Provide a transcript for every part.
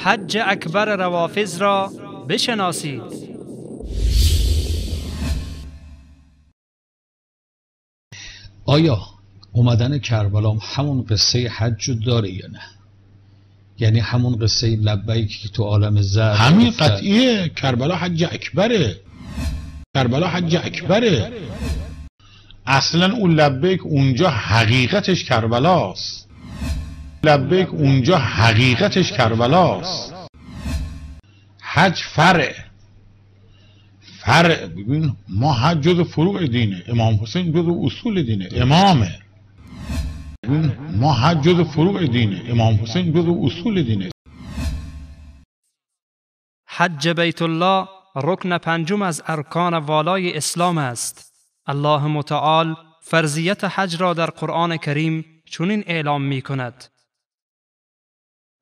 حج اکبر روافض را بشناسید. آیا اومدن کربلا همون قصه حج داره یا نه؟ یعنی همون قصه لبیک که تو عالم زر همین قطعیه. کربلا حج اکبره. کربلا حج اکبره. اصلا اون لبیک اونجا حقیقتش کربلاست. لبیک اونجا حقیقتش کربلاست. حج فرع. ببین ما حج جز فروع دینه، امام حسین جز اصول دینه، امامه. ببین ما حج جز فروع دینه، امام حسین جز اصول دینه. حج بیت الله رکن پنجم از ارکان والای اسلام است. الله متعال فرضیت حج را در قرآن کریم چنین اعلام می کند: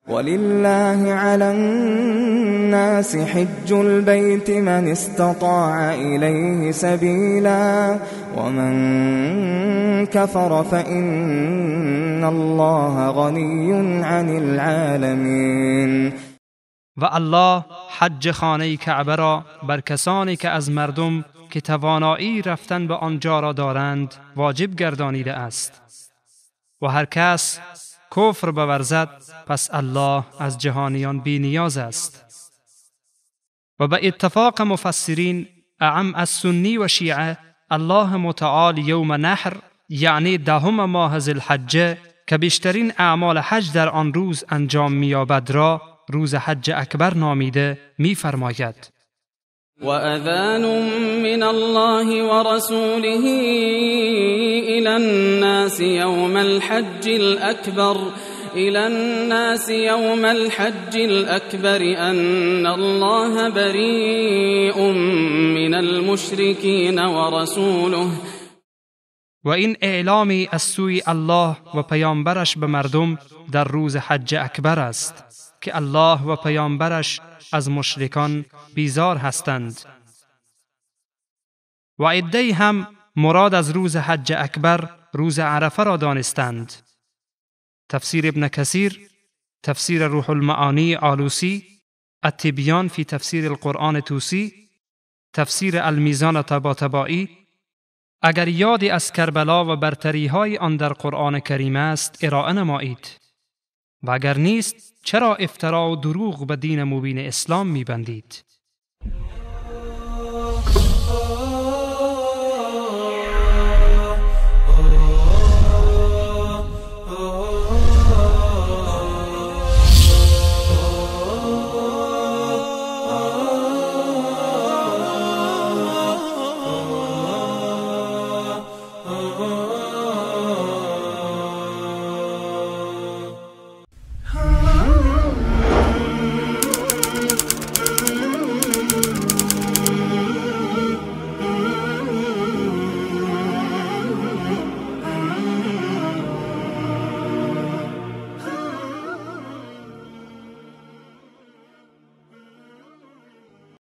ولله على الناس حج البيت من استطاع إليه سبيلا ومن كفر فإن الله غني عن العالمين. و الله حج خانه کعبه را بر کسانی که از مردم که توانایی رفتن به آنجا را دارند واجب گردانیده است و هر کس کفر بورزد پس الله از جهانیان بی نیاز است. و به اتفاق مفسرین اعم از سنی و شیعه، الله متعال یوم نحر یعنی 10 ماه ذوالحجه که بیشترین اعمال حج در آن روز انجام می‌یابد را روز حج اکبر نامیده می‌فرماید: وأذان من الله ورسوله إلى الناس يوم الحج الأكبر أن الله بريء من المشركين ورسوله. و این اعلامی از سوی الله و پیامبرش به مردم در روز حج اکبر است که الله و پیامبرش از مشرکان بیزار هستند. و عده‌ای هم مراد از روز حج اکبر روز عرفه را دانستند. تفسیر ابن کثیر، تفسیر روح المعانی آلوسی، التبیان فی تفسیر القرآن توسی، تفسیر المیزان طباطبایی. اگر یادی از کربلا و برتری‌های آن در قرآن کریم است ارائه نمایید و اگر نیست چرا افترا و دروغ به دین مبین اسلام می‌بندید؟